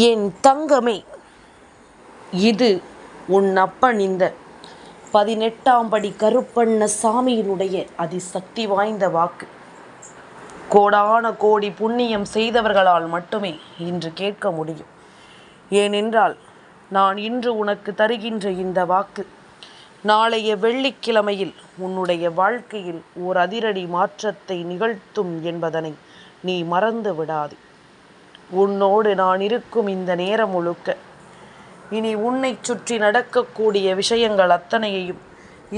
என் தங்கமே, இது உன் அப்பன் இந்த 18ஆம் படி கருப்பண்ண சாமியினுடைய அதிசக்தி வாய்ந்த வாக்கு. கோடான கோடி புண்ணியம் செய்தவர்களால் மட்டுமே இன்று கேட்க முடியும். ஏனென்றால் நான் இன்று உனக்கு தருகின்ற இந்த வாக்கு நாளைய வெள்ளிக்கிழமையில் உன்னுடைய வாழ்க்கையில் ஓர் அதிரடி மாற்றத்தை நிகழ்த்தும் என்பதனை நீ மறந்து விடாதே. உன்னோடு நான் இருக்கும் இந்த நேரம் முழுக்க இனி உன்னை சுற்றி நடக்கக்கூடிய விஷயங்கள் அத்தனையையும்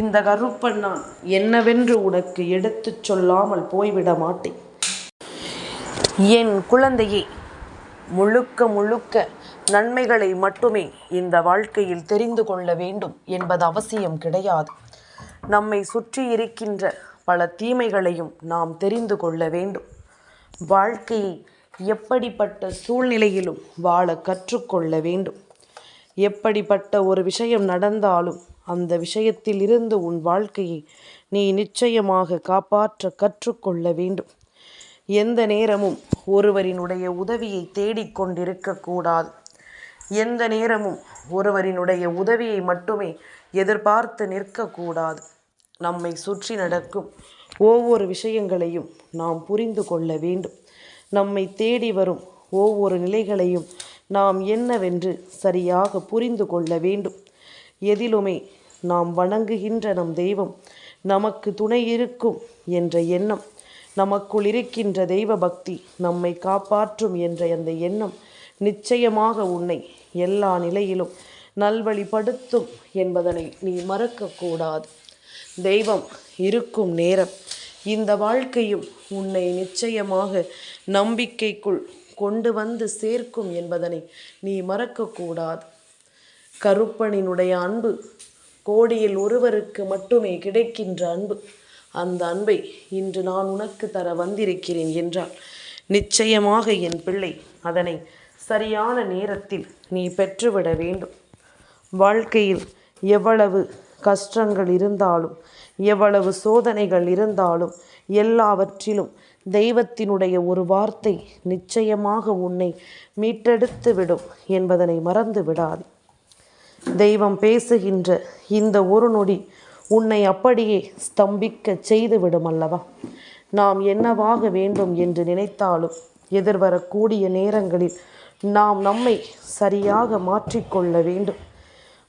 இந்த கருப்பன் நான் என்னவென்று உனக்கு எடுத்துச் சொல்லாமல் போய்விட மாட்டேன். என் குழந்தையே, முழுக்க முழுக்க நன்மைகளை மட்டுமே இந்த வாழ்க்கையில் தெரிந்து கொள்ள வேண்டும் என்பது அவசியம் கிடையாது. நம்மை சுற்றி இருக்கின்ற பல தீமைகளையும் நாம் தெரிந்து கொள்ள வேண்டும். வாழ்க்கையை எப்படிப்பட்ட சூழ்நிலையிலும் வாழ கற்றுக்கொள்ள வேண்டும். எப்படிப்பட்ட ஒரு விஷயம் நடந்தாலும் அந்த விஷயத்தில் இருந்து உன் வாழ்க்கையை நீ நிச்சயமாக காப்பாற்ற கற்றுக்கொள்ள வேண்டும். எந்த நேரமும் ஒருவரினுடைய உதவியை தேடிக்கொண்டிருக்கக்கூடாது. எந்த நேரமும் ஒருவரினுடைய உதவியை மட்டுமே எதிர்பார்த்து நிற்கக்கூடாது. நம்மை சுற்றி நடக்கும் ஒவ்வொரு விஷயங்களையும் நாம் புரிந்து கொள்ள வேண்டும். நம்மை தேடி வரும் ஒவ்வொரு நிலைகளையும் நாம் என்னவென்று சரியாக புரிந்து கொள்ள வேண்டும். எதிலுமே நாம் வணங்குகின்ற நம் தெய்வம் நமக்கு துணை இருக்கும் என்ற எண்ணம், நமக்குள் இருக்கின்ற தெய்வ பக்தி நம்மை காப்பாற்றும் என்ற அந்த எண்ணம் நிச்சயமாக உன்னை எல்லா நிலையிலும் நல்வழிப்படுத்தும் என்பதனை நீ மறக்கக்கூடாது. தெய்வம் இருக்கும் நேரம் இந்த வாழ்க்கையும் உன்னை நிச்சயமாக நம்பிக்கைக்குள் கொண்டு வந்து சேர்க்கும் என்பதனை நீ மறக்கக்கூடாது. கருப்பனினுடைய அன்பு கோடியில் ஒருவருக்கு மட்டுமே கிடைக்கின்ற அன்பு. அந்த அன்பை இன்று நான் உனக்கு தர வந்திருக்கிறேன் என்றால் நிச்சயமாக என் பிள்ளை அதனை சரியான நேரத்தில் நீ பெற்றுவிட வேண்டும். வாழ்க்கையில் எவ்வளவு கஷ்டங்கள் இருந்தாலும், எவ்வளவு சோதனைகள் இருந்தாலும், எல்லாவற்றிலும் தெய்வத்தினுடைய ஒரு வார்த்தை நிச்சயமாக உன்னை மீட்டெடுத்து விடும் என்பதனை மறந்து விடாது. தெய்வம் பேசுகின்ற இந்த ஒரு நொடி உன்னை அப்படியே ஸ்தம்பிக்க செய்துவிடும் அல்லவா? நாம் என்னவாக வேண்டும் என்று நினைத்தாலும் எதிர்வரக்கூடிய நேரங்களில் நாம் நம்மை சரியாக மாற்றிக்கொள்ள வேண்டும்.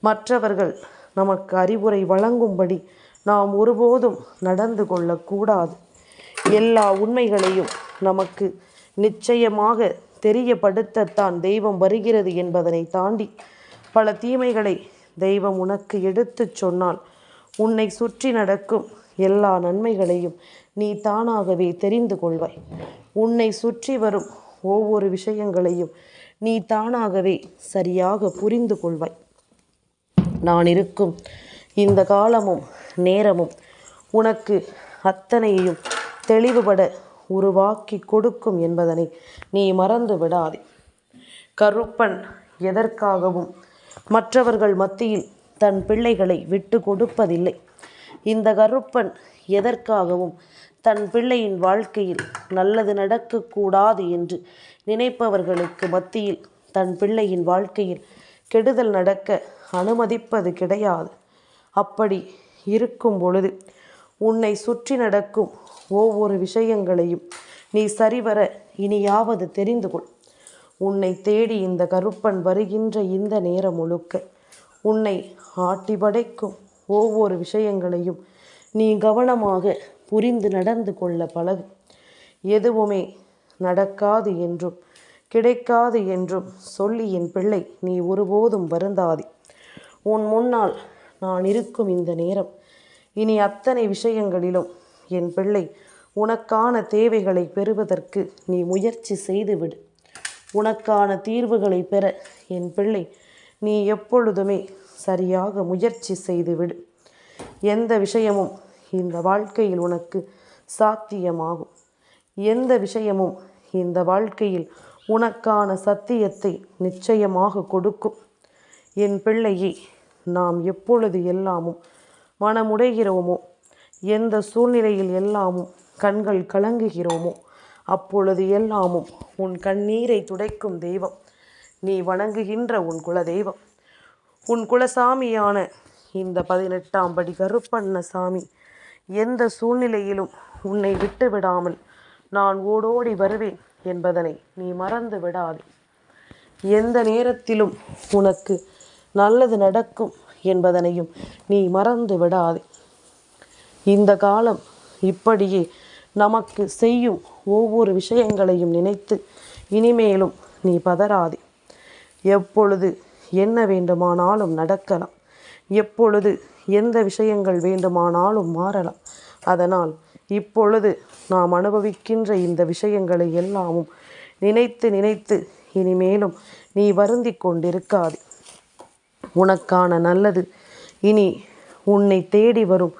மற்றவர்கள் நமக்கு அறிவுரை வழங்கும்படி நாம் ஒருபோதும் நடந்து கொள்ளக்கூடாது. எல்லா உண்மைகளையும் நமக்கு நிச்சயமாக தெரியப்படுத்தத்தான் தெய்வம் வருகிறது என்பதனை தாண்டி பல தீமைகளை தெய்வம் உனக்கு எடுத்துச் சொன்னால் உன்னை சுற்றி நடக்கும் எல்லா நன்மைகளையும் நீ தானாகவே தெரிந்து கொள்வாய். உன்னை சுற்றி வரும் ஒவ்வொரு விஷயங்களையும் நீ தானாகவே சரியாக புரிந்து கொள்வாய். நான் இருக்கும் இந்த காலமும் நேரமும் உனக்கு அத்தனையையும் தெளிவுபட உருவாக்கி கொடுக்கும் என்பதனை நீ மறந்து விடாதே. கருப்பன் எதற்காகவும் மற்றவர்கள் மத்தியில் தன் பிள்ளைகளை விட்டு கொடுப்பதில்லை. இந்த கருப்பன் எதற்காகவும் தன் பிள்ளையின் வாழ்க்கையில் நல்லது நடக்கக்கூடாது என்று நினைப்பவர்களுக்கு மத்தியில் தன் பிள்ளையின் வாழ்க்கையில் கெடுதல் நடக்க அனுமதிப்பது கிடையாது. அப்படி இருக்கும் பொழுது உன்னை சுற்றி நடக்கும் ஒவ்வொரு விஷயங்களையும் நீ சரிவர இனியாவது தெரிந்து கொள். உன்னை தேடி இந்த கருப்பன் வருகின்ற இந்த நேரம் முழுக்க உன்னை ஆட்டி படைக்கும் ஒவ்வொரு விஷயங்களையும் நீ கவனமாக புரிந்து நடந்து கொள்ள பழகு. எதுவுமே நடக்காது என்றும் கிடைக்காது என்றும் சொல்லி என் பிள்ளை நீ ஒருபோதும் வருந்தாதே. உன் முன்னால் நான் இருக்கும் இந்த நேரம் இனி அத்தனை விஷயங்களிலும் என் பிள்ளை உனக்கான தேவைகளை பெறுவதற்கு நீ முயற்சி செய்துவிடு. உனக்கான தீர்வுகளை பெற என் பிள்ளை நீ எப்பொழுதுமே சரியாக முயற்சி செய்துவிடு. எந்த விஷயமும் இந்த வாழ்க்கையில் உனக்கு சாத்தியமாகும். எந்த விஷயமும் இந்த வாழ்க்கையில் உனக்கான சத்தியத்தை நிச்சயமாக கொடுக்கும். என் பிள்ளையை நாம் எப்பொழுது எல்லாமும் மனமுடைகிறோமோ, எந்த சூழ்நிலையில் எல்லாமும் கண்கள் கலங்குகிறோமோ, அப்பொழுது எல்லாமும் உன் கண்ணீரை துடைக்கும் தெய்வம் நீ வணங்குகின்ற உன் குலதெய்வம். உன் குலசாமியான இந்த 18ஆம் படி கருப்பண்ணசாமி எந்த சூழ்நிலையிலும் உன்னை விட்டு விடாமல் நான் ஓடோடி வருவேன் என்பதனை நீ மறந்து விடாதே. எந்த நேரத்திலும் உனக்கு நல்லது நடக்கும் என்பதனையும் நீ மறந்து விடாதே. இந்த காலம் இப்படியே நமக்கு செய்யும் ஒவ்வொரு விஷயங்களையும் நினைத்து இனிமேலும் நீ பதறாதே. எப்பொழுது என்ன வேண்டுமானாலும் நடக்கலாம், எப்பொழுது எந்த விஷயங்கள் வேண்டுமானாலும் மாறலாம். அதனால் இப்பொழுது நாம் அனுபவிக்கின்ற இந்த விஷயங்களை எல்லாமும் நினைத்து நினைத்து இனிமேலும் நீ வருந்தி கொண்டிருக்காதே. உனக்கான நல்லது இனி உன்னை தேடி வரும்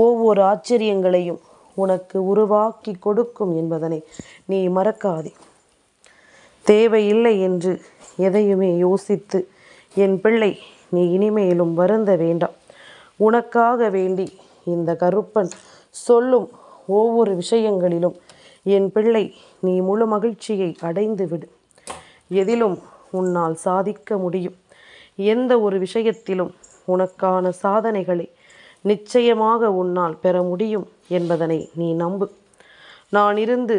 ஒவ்வொரு ஆச்சரியங்களையும் உனக்கு உருவாக்கி கொடுக்கும் என்பதனை நீ மறக்காதே. தேவையில்லை என்று எதையுமே யோசித்து என் பிள்ளை நீ இனிமேலும் வருந்த வேண்டாம். உனக்காக வேண்டி இந்த கருப்பன் சொல்லும் ஒவ்வொரு விஷயங்களிலும் என் பிள்ளை நீ முழு மகிழ்ச்சியை அடைந்து விடு. எதிலும் உன்னால் சாதிக்க முடியும். எந்த ஒரு விஷயத்திலும் உனக்கான சாதனைகளை நிச்சயமாக உன்னால் பெற முடியும் என்பதனை நீ நம்பு. நான் இருந்து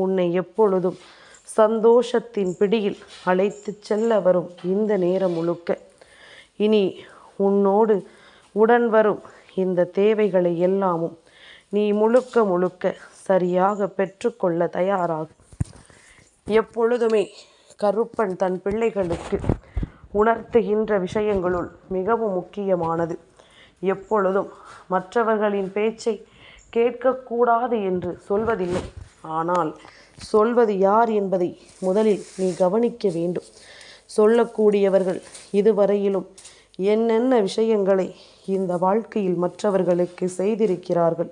உன்னை எப்பொழுதும் சந்தோஷத்தின் பிடியில் அழைத்து செல்ல வரும் இந்த நேரம் முழுக்க இனி உன்னோடு உடன் வரும் இந்த தேவைகளை எல்லாமும் நீ முழுக்க முழுக்க சரியாக பெற்றுக்கொள்ள தயாராகு. எப்பொழுதுமே கருப்பன் தன் பிள்ளைகளுக்கு உணர்த்துகின்ற விஷயங்களுள் மிகவும் முக்கியமானது, எப்பொழுதும் மற்றவர்களின் பேச்சை கேட்கக்கூடாது என்று சொல்வதில்லை. ஆனால் சொல்வது யார் என்பதை முதலில் நீ கவனிக்க வேண்டும். சொல்லக்கூடியவர்கள் இதுவரையிலும் என்னென்ன விஷயங்களை இந்த வாழ்க்கையில் மற்றவர்களுக்கு செய்திருக்கிறார்கள்,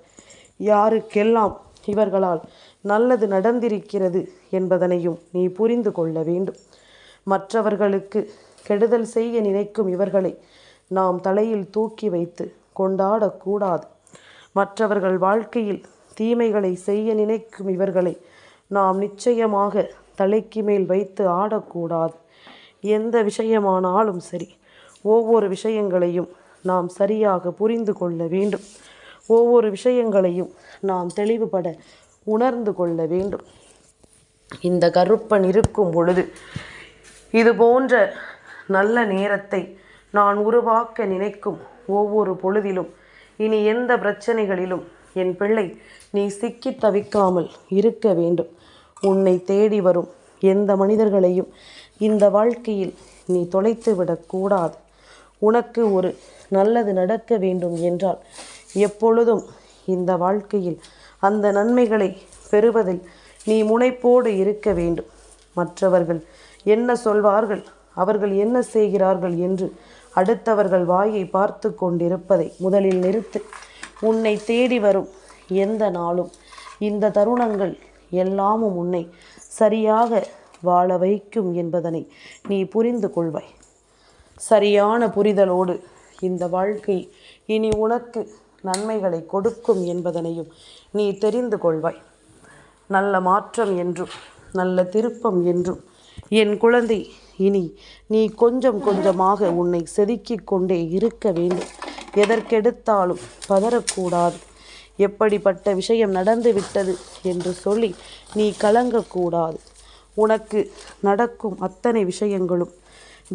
யாருக்கெல்லாம் இவர்களால் நல்லது நடந்திருக்கிறது என்பதனையும் நீ புரிந்து கொள்ள வேண்டும். மற்றவர்களுக்கு கெடுதல் செய்ய நினைக்கும் இவர்களை நாம் தலையில் தூக்கி வைத்து கொண்டாடக்கூடாது. மற்றவர்கள் வாழ்க்கையில் தீமைகளை செய்ய நினைக்கும் இவர்களை நாம் நிச்சயமாக தலைக்கு மேல் வைத்து ஆடக்கூடாது. எந்த விஷயமானாலும் சரி, ஒவ்வொரு விஷயங்களையும் நாம் சரியாக புரிந்து கொள்ள வேண்டும். ஒவ்வொரு விஷயங்களையும் நாம் தெளிவுபட உணர்ந்து கொள்ள வேண்டும். இந்த கருப்பன் இருக்கும் பொழுது இது போன்ற நல்ல நேரத்தை நான் உருவாக்க நினைக்கும் ஒவ்வொரு பொழுதிலும் இனி எந்த பிரச்சனைகளிலும் என் பிள்ளை நீ சிக்கி தவிக்காமல் இருக்க வேண்டும். உன்னை தேடி வரும் எந்த மனிதர்களையும் இந்த வாழ்க்கையில் நீ தொலைத்து விடக்கூடாது. உனக்கு ஒரு நல்லது நடக்க வேண்டும் என்றால் எப்பொழுதும் இந்த வாழ்க்கையில் அந்த நன்மைகளை பெறுவதில் நீ முனைப்போடு இருக்க வேண்டும். மற்றவர்கள் என்ன சொல்வார்கள், அவர்கள் என்ன செய்கிறார்கள் என்று அடுத்தவர்கள் வாயை பார்த்து கொண்டிருப்பதை முதலில் நிறுத்து. உன்னை தேடி வரும் எந்த நாளும் இந்த தருணங்கள் எல்லாமும் உன்னை சரியாக வாழ வைக்கும் என்பதனை நீ புரிந்து கொள்வாய். சரியான புரிதலோடு இந்த வாழ்க்கை இனி உனக்கு நன்மைகளை கொடுக்கும் என்பதனையும் நீ தெரிந்து கொள்வாய். நல்ல மாற்றம் என்றும் நல்ல திருப்பம் என்றும் என் குழந்தை இனி நீ கொஞ்சம் கொஞ்சமாக உன்னை செதுக்கிக் கொண்டே இருக்க வேண்டும். எதற்கெடுத்தாலும் பதறக்கூடாது. எப்படிப்பட்ட விஷயம் நடந்துவிட்டது என்று சொல்லி நீ கலங்கக்கூடாது. உனக்கு நடக்கும் அத்தனை விஷயங்களும்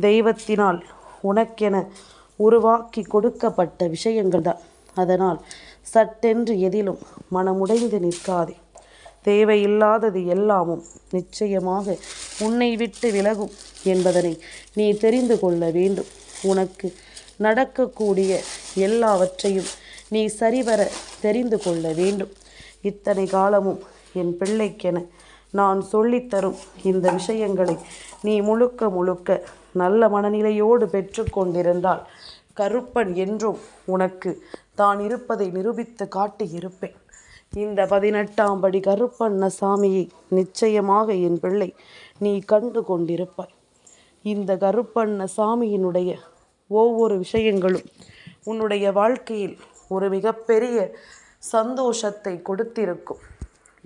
தெய்வத்தினால் உனக்கென உருவாக்கி கொடுக்கப்பட்ட விஷயங்கள் தான். அதனால் சட்டென்று எதிலும் மனமுடைந்து நிற்காதே. தேவையில்லாதது எல்லாமும் நிச்சயமாக உன்னை விட்டு விலகும் என்பதனை நீ தெரிந்து கொள்ள வேண்டும். உனக்கு நடக்கக்கூடிய எல்லாவற்றையும் நீ சரிவர தெரிந்து கொள்ள வேண்டும். இத்தனை காலமும் என் பிள்ளைக்கென நான் சொல்லித்தரும் இந்த விஷயங்களை நீ முழுக்க முழுக்க நல்ல மனநிலையோடு பெற்று கொண்டிருந்தால் கருப்பன் என்றும் உனக்கு தான் இருப்பதை நிரூபித்து காட்டியிருப்பேன். இந்த 18ஆம் படி கருப்பண்ணசாமியை நிச்சயமாக என் பிள்ளை நீ கண்டு கொண்டிருப்பாய். இந்த கருப்பண்ணசாமியினுடைய ஒவ்வொரு விஷயங்களும் உன்னுடைய வாழ்க்கையில் ஒரு மிகப்பெரிய சந்தோஷத்தை கொடுத்திருக்கும்.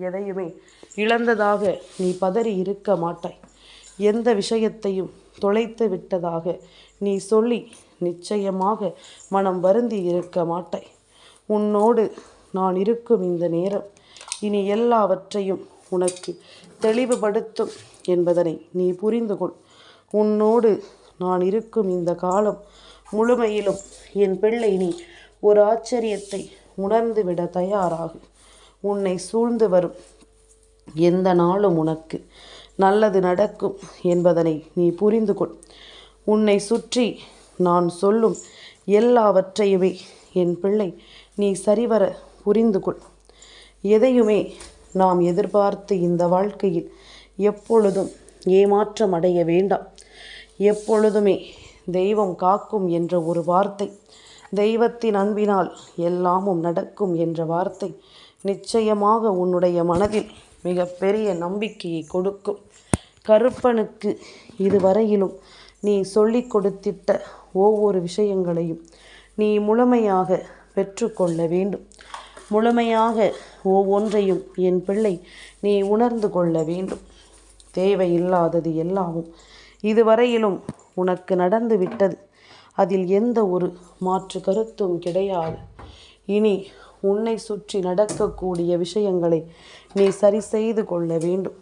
எதையுமே இழந்ததாக நீ பதறி இருக்க மாட்டாய். எந்த விஷயத்தையும் தொலைத்து விட்டதாக நீ சொல்லி நிச்சயமாக மனம் வருந்தி இருக்க மாட்டாய். உன்னோடு நான் இருக்கும் இந்த நேரம் இனி எல்லாவற்றையும் உனக்கு தெளிவுபடுத்தும் என்பதனை நீ புரிந்து கொள். உன்னோடு நான் இருக்கும் இந்த காலம் முழுமையிலும் என் பிள்ளை நீ ஒரு ஆச்சரியத்தை உணர்ந்துவிட தயாராகு. உன்னை சூழ்ந்து வரும் எந்த நாளும் உனக்கு நல்லது நடக்கும் என்பதனை நீ புரிந்து கொள். உன்னை சுற்றி நான் சொல்லும் எல்லாவற்றையுமே என் பிள்ளை நீ சரிவர புரிந்து கொள். எதையுமே நாம் எதிர்பார்த்து இந்த வாழ்க்கையில் எப்பொழுதும் ஏமாற்றம் அடைய வேண்டாம். எப்பொழுதுமே தெய்வம் காக்கும் என்ற ஒரு வார்த்தை, தெய்வத்தின் அன்பினால் எல்லாமும் நடக்கும் என்ற வார்த்தை நிச்சயமாக உன்னுடைய மனதில் மிகப்பெரிய நம்பிக்கையை கொடுக்கும். கருப்பனுக்கு இதுவரையிலும் நீ சொல்லிக் கொடுத்திட்ட ஒவ்வொரு விஷயங்களையும் நீ முழுமையாக பெற்றுக்கொள்ள வேண்டும். முழுமையாக ஒவ்வொன்றையும் என் பிள்ளை நீ உணர்ந்து கொள்ள வேண்டும். தேவையில்லாதது எல்லாமும் இதுவரையிலும் உனக்கு நடந்து விட்டது. அதில் எந்த ஒரு மாற்று கருத்தும் கிடையாது. இனி உன்னை சுற்றி நடக்கக்கூடிய விஷயங்களை நீ சரி செய்து கொள்ள வேண்டும்.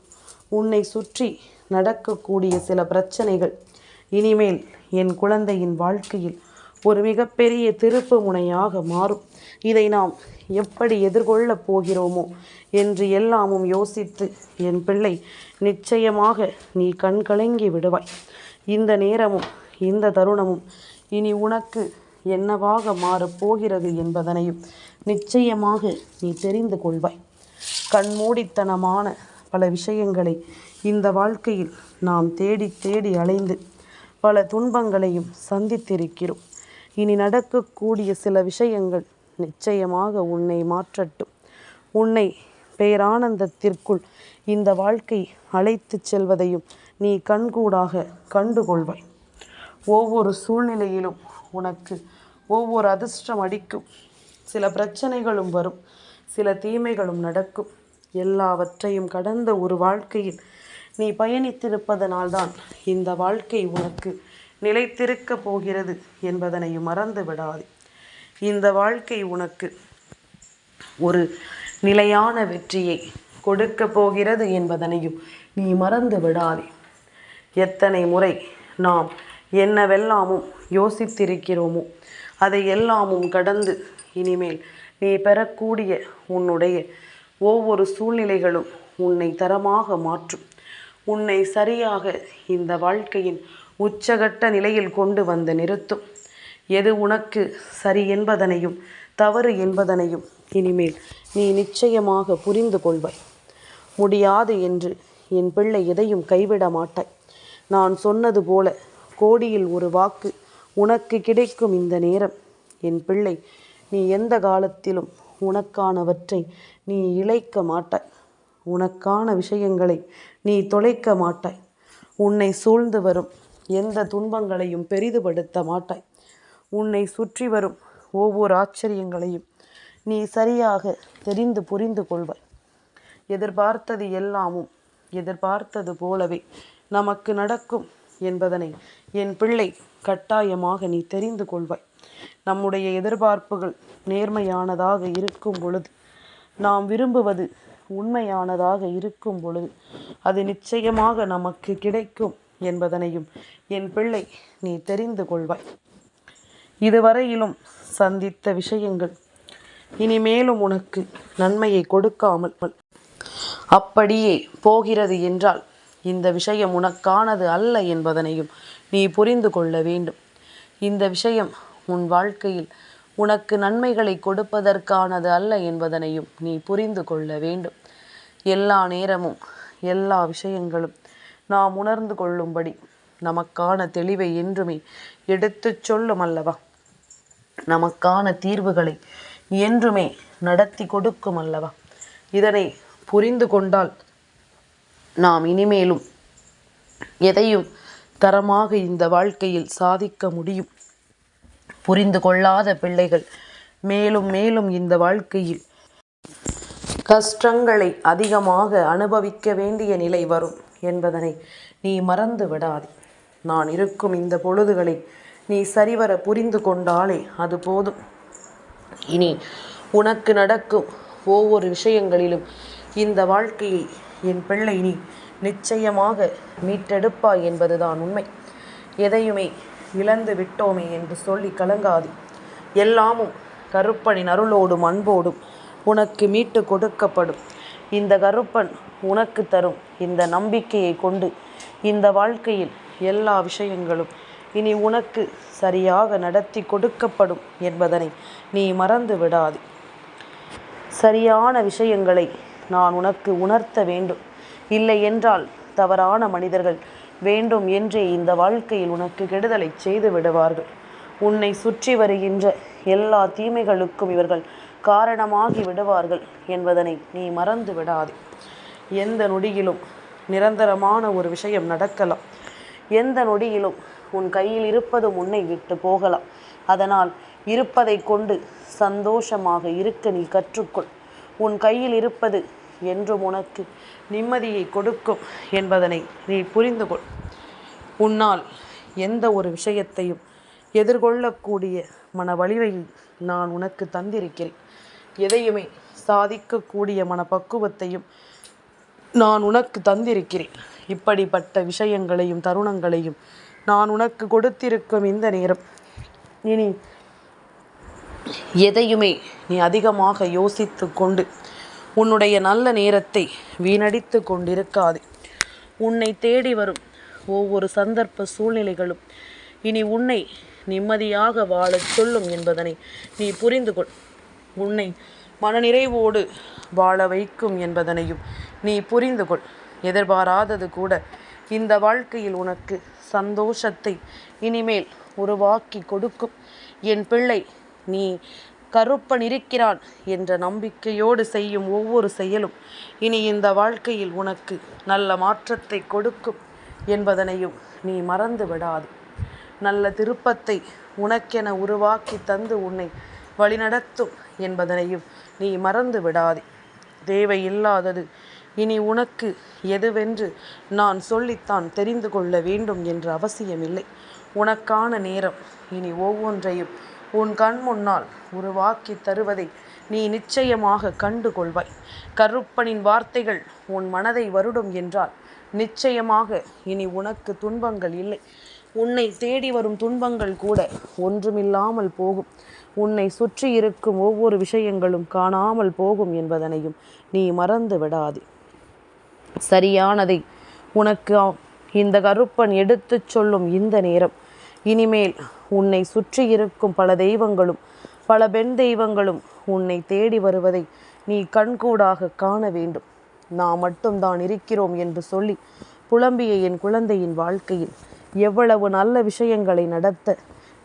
உன்னை சுற்றி நடக்கக்கூடிய சில பிரச்சனைகள் இனிமேல் என் குழந்தையின் வாழ்க்கையில் ஒரு மிகப்பெரிய திருப்பு முனையாக மாறும். இதை நாம் எப்படி எதிர்கொள்ளப் போகிறோமோ என்று எல்லாமும் யோசித்து என் பிள்ளை நிச்சயமாக நீ கண்கலங்கி விடுவாய். இந்த நேரமும் இந்த தருணமும் இனி உனக்கு என்னவாக மாறப்போகிறது என்பதனையும் நிச்சயமாக நீ தெரிந்து கொள்வாய். கண்மூடித்தனமான பல விஷயங்களை இந்த வாழ்க்கையில் நாம் தேடி தேடி அலைந்து பல துன்பங்களையும் சந்தித்திருக்கிறோம். இனி நடக்கக்கூடிய சில விஷயங்கள் நிச்சயமாக உன்னை மாற்றட்டும். உன்னை பேரானந்தத்திற்குள் இந்த வாழ்க்கை அழைத்து செல்வதையும் நீ கண்கூடாக கண்டுகொள்வாய். ஒவ்வொரு சூழ்நிலையிலும் உனக்கு ஒவ்வொரு அதிர்ஷ்டம் அடிக்கும். சில பிரச்சனைகளும் வரும், சில தீமைகளும் நடக்கும். எல்லாவற்றையும் கடந்த ஒரு வாழ்க்கையில் நீ பயணித்திருப்பதனால்தான் இந்த வாழ்க்கை உனக்கு நிலைத்திருக்கப் போகிறது என்பதனையும் மறந்து விடாதே. இந்த வாழ்க்கை உனக்கு ஒரு நிலையான வெற்றியை கொடுக்க போகிறது என்பதனையும் நீ மறந்து விடாதே. எத்தனை முறை நாம் என்னவெல்லாமும் யோசித்திருக்கிறோமோ அதை எல்லாமும் கடந்து இனிமேல் நீ பெறக்கூடிய உன்னுடைய ஒவ்வொரு சூழ்நிலைகளும் உன்னை தரமாக மாற்றும். உன்னை சரியாக இந்த வாழ்க்கையின் உச்சகட்ட நிலையில் கொண்டு வந்து நிறுத்தும். எது உனக்கு சரி என்பதனையும் தவறு என்பதனையும் இனிமேல் நீ நிச்சயமாக புரிந்து கொள்வாய். முடியாது என்று என் பிள்ளை எதையும் கைவிட மாட்டாய். நான் சொன்னது போல கோடியில் ஒரு வாக்கு உனக்கு கிடைக்கும் இந்த நேரம் என் பிள்ளை நீ எந்த காலத்திலும் உனக்கானவற்றை நீ இழக்க மாட்டாய். உனக்கான விஷயங்களை நீ தொலைக்க மாட்டாய். உன்னை சூழ்ந்து வரும் எந்த துன்பங்களையும் பெரிதுபடுத்த மாட்டாய். உன்னை சுற்றி வரும் ஒவ்வொரு ஆச்சரியங்களையும் நீ சரியாக தெரிந்து புரிந்து கொள்வாய். எதிர்பார்த்தது எல்லாமும் எதிர்பார்த்தது போலவே நமக்கு நடக்கும் என்பதனை என் பிள்ளை கட்டாயமாக நீ தெரிந்து கொள்வாய். நம்முடைய எதிர்பார்ப்புகள் நேர்மையானதாக இருக்கும் பொழுது, நாம் விரும்புவது உண்மையானதாக இருக்கும் பொழுது அது நிச்சயமாக நமக்கு கிடைக்கும் என்பதனையும் என் பிள்ளை நீ தெரிந்து கொள்வாய். இதுவரையிலும் சந்தித்த விஷயங்கள் இனிமேலும் உனக்கு நன்மையை கொடுக்காமல் அப்படியே போகிறது என்றால் இந்த விஷயம் உனக்கானது அல்ல என்பதனையும் நீ புரிந்து கொள்ள வேண்டும். இந்த விஷயம் உன் வாழ்க்கையில் உனக்கு நன்மைகளை கொடுப்பதற்கானது அல்ல என்பதனையும் நீ புரிந்து கொள்ள வேண்டும். எல்லா நேரமும் எல்லா விஷயங்களும் நாம் உணர்ந்து கொள்ளும்படி நமக்கான தெளிவை என்றுமே எடுத்துச் சொல்லும் அல்லவா. நமக்கான தீர்வுகளை என்றுமே நடத்தி கொடுக்கும் அல்லவா. இதனை புரிந்து கொண்டால் நாம் இனிமேலும் எதையும் தரமாக இந்த வாழ்க்கையில் சாதிக்க முடியும். புரிந்து கொள்ளாத பிள்ளைகள் மேலும் மேலும் இந்த வாழ்க்கையில் கஷ்டங்களை அதிகமாக அனுபவிக்க வேண்டிய நிலை வரும் என்பதனை நீ மறந்து விடாதே. நான் இருக்கும் இந்த பொழுதுகளை நீ சரிவர புரிந்து கொண்டாலே அது போதும். இனி உனக்கு நடக்கும் ஒவ்வொரு விஷயங்களிலும் இந்த வாழ்க்கையை என் பிள்ளை நீ நிச்சயமாக மீட்டெடுப்பாய் என்பதுதான் உண்மை. எதையுமே இழந்து விட்டோமே என்று சொல்லி கலங்காது. எல்லாமும் கருப்பனின் அருளோடும் அன்போடும் உனக்கு மீட்டு கொடுக்கப்படும். இந்த கருப்பன் உனக்கு தரும் இந்த நம்பிக்கையை கொண்டு இந்த வாழ்க்கையில் எல்லா விஷயங்களும் இனி உனக்கு சரியாக நடத்தி கொடுக்கப்படும் என்பதனை நீ மறந்து விடாதே. சரியான விஷயங்களை நான் உனக்கு உணர்த்த வேண்டும். இல்லை என்றால் தவறான மனிதர்கள் வேண்டும் என்றே இந்த வாழ்க்கையில் உனக்கு கெடுதலை செய்து விடுவார்கள். உன்னை சுற்றி வருகின்ற எல்லா தீமைகளுக்கும் இவர்கள் காரணமாகி விடுவார்கள் என்பதனை நீ மறந்து விடாதே. எந்த நொடியிலும் நிரந்தரமான ஒரு விஷயம் நடக்கலாம். எந்த நொடியிலும் உன் கையில் இருப்பதும் உன்னை விட்டு போகலாம். அதனால் இருப்பதை கொண்டு சந்தோஷமாக இருக்க நீ கற்றுக்கொள். உன் கையில் இருப்பது என்றும் உனக்கு நிம்மதியை கொடுக்கும் என்பதனை நீ புரிந்து கொள். உன்னால் எந்த ஒரு விஷயத்தையும் எதிர்கொள்ளக்கூடிய மன வலிவை நான் உனக்கு தந்திருக்கிறேன். எதையுமே சாதிக்கக்கூடிய மனப்பக்குவத்தையும் நான் உனக்கு தந்திருக்கிறேன். இப்படிப்பட்ட விஷயங்களையும் தருணங்களையும் நான் உனக்கு கொடுத்திருக்கும் இந்த நேரம் இனி எதையுமே நீ அதிகமாக யோசித்து கொண்டு உன்னுடைய நல்ல நேரத்தை வீணடித்து கொண்டிருக்காதே. உன்னை தேடி வரும் ஒவ்வொரு சந்தர்ப்ப சூழ்நிலைகளும் இனி உன்னை நிம்மதியாக வாழச் சொல்லும் என்பதனை நீ புரிந்து கொள். உன்னை மனநிறைவோடு வாழ வைக்கும் என்பதனையும் நீ புரிந்து கொள். எதிர்பாராதது கூட இந்த வாழ்க்கையில் உனக்கு சந்தோஷத்தை இனிமேல் உருவாக்கி கொடுக்கும். என் பிள்ளை, நீ கருப்பன் இருக்கிறான் என்ற நம்பிக்கையோடு செய்யும் ஒவ்வொரு செயலும் இனி இந்த வாழ்க்கையில் உனக்கு நல்ல மாற்றத்தை கொடுக்கும் என்பதனையும் நீ மறந்து விடாது. நல்ல திருப்பத்தை உனக்கென உருவாக்கி தந்து உன்னை வழிநடத்தும் என்பதனையும் நீ மறந்து விடாதே. தேவையில்லாதது இனி உனக்கு எதுவென்று நான் சொல்லித்தான் தெரிந்து கொள்ள வேண்டும் என்ற அவசியமில்லை. உனக்கான நேரம் இனி ஒவ்வொன்றையும் உன் கண் முன்னால் உருவாக்கி தருவதை நீ நிச்சயமாக கண்டு கொள்வாய். கருப்பனின் வார்த்தைகள் உன் மனதை வருடும் என்றால் நிச்சயமாக இனி உனக்கு துன்பங்கள் இல்லை. உன்னை தேடி வரும் துன்பங்கள் கூட ஒன்றுமில்லாமல் போகும். உன்னை சுற்றி இருக்கும் ஒவ்வொரு விஷயங்களும் காணாமல் போகும் என்பதனையும் நீ மறந்து விடாதே. சரியானதை உனக்கு இந்த கருப்பன் எடுத்துச் சொல்லும் இந்த நேரம் இனிமேல் உன்னை சுற்றி இருக்கும் பல தெய்வங்களும் பல பெண் தெய்வங்களும் உன்னை தேடி வருவதை நீ கண்கூடாக காண வேண்டும். நான் மட்டும்தான் இருக்கிறோம் என்று சொல்லி புலம்பிய என் குழந்தையின் வாழ்க்கையில் எவ்வளவு நல்ல விஷயங்களை நடத்த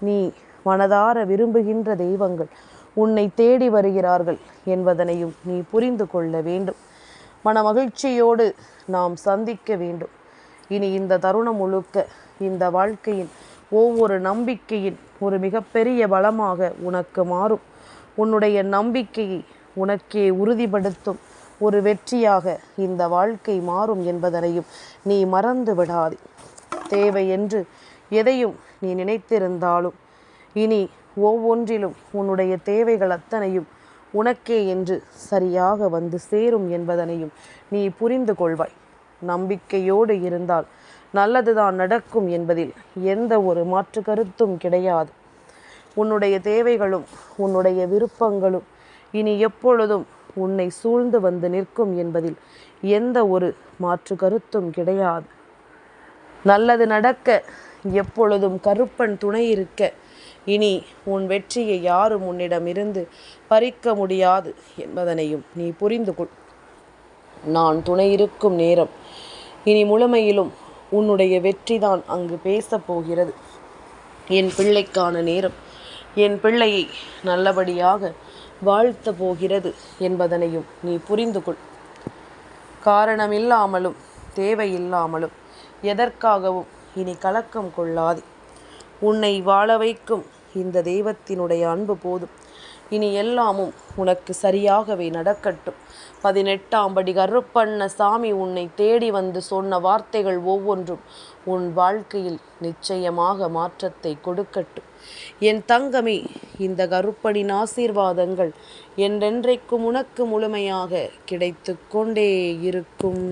நீ மனதார விரும்புகின்ற தெய்வங்கள் உன்னை தேடி வருகிறார்கள் என்பதனையும் நீ புரிந்து கொள்ள வேண்டும். மன மகிழ்ச்சியோடு நாம் சந்திக்க வேண்டும். இனி இந்த தருணம் முழுக்க இந்த வாழ்க்கையின் ஒவ்வொரு நம்பிக்கையின் ஒரு மிகப்பெரிய பலமாக உனக்கு மாறும். உன்னுடைய நம்பிக்கையை உனக்கே உறுதிப்படுத்தும் ஒரு வெற்றியாக இந்த வாழ்க்கை மாறும் என்பதனையும் நீ மறந்து விடாதே. தேவை என்று எதையும் நீ நினைத்திருந்தாலும் இனி ஒவ்வொன்றிலும் உன்னுடைய தேவைகள் அத்தனையும் உனக்கே என்று சரியாக வந்து சேரும் என்பதனையும் நீ புரிந்து கொள்வாய். நம்பிக்கையோடு இருந்தால் நல்லதுதான் நடக்கும் என்பதில் எந்த ஒரு மாற்று கருத்தும் கிடையாது. உன்னுடைய தேவைகளும் உன்னுடைய விருப்பங்களும் இனி எப்பொழுதும் உன்னை சூழ்ந்து வந்து நிற்கும் என்பதில் எந்த ஒரு மாற்று கருத்தும் கிடையாது. நல்லது நடக்க எப்பொழுதும் கருப்பன் துணை இருக்க இனி உன் வெற்றியை யாரும் உன்னிடமிருந்து பறிக்க முடியாது என்பதனையும் நீ புரிந்து கொள். நான் துணை இருக்கும் நேரம் இனி முழுமையிலும் உன்னுடைய வெற்றிதான் அங்கு பேசப் போகிறது. என் பிள்ளைக்கான நேரம் என் பிள்ளையை நல்லபடியாக வாழ்த்த போகிறது என்பதனையும் நீ புரிந்து கொள். காரணமில்லாமலும் தேவையில்லாமலும் எதற்காகவும் இனி கலக்கம் கொள்ளாதே. உன்னை வாழ வைக்கும் இந்த தெய்வத்தினுடைய அன்பு போதும். இனி எல்லாமும் உனக்கு சரியாகவே நடக்கட்டும். 18ஆம் படி கருப்பண்ண சாமி உன்னை தேடி வந்து சொன்ன வார்த்தைகள் ஒவ்வொன்றும் உன் வாழ்க்கையில் நிச்சயமாக மாற்றத்தை கொடுக்கட்டும். என் தங்கமே, இந்த கருப்பனின் ஆசீர்வாதங்கள் என்றென்றைக்கும் உனக்கு முழுமையாக கிடைத்து கொண்டே இருக்கும்.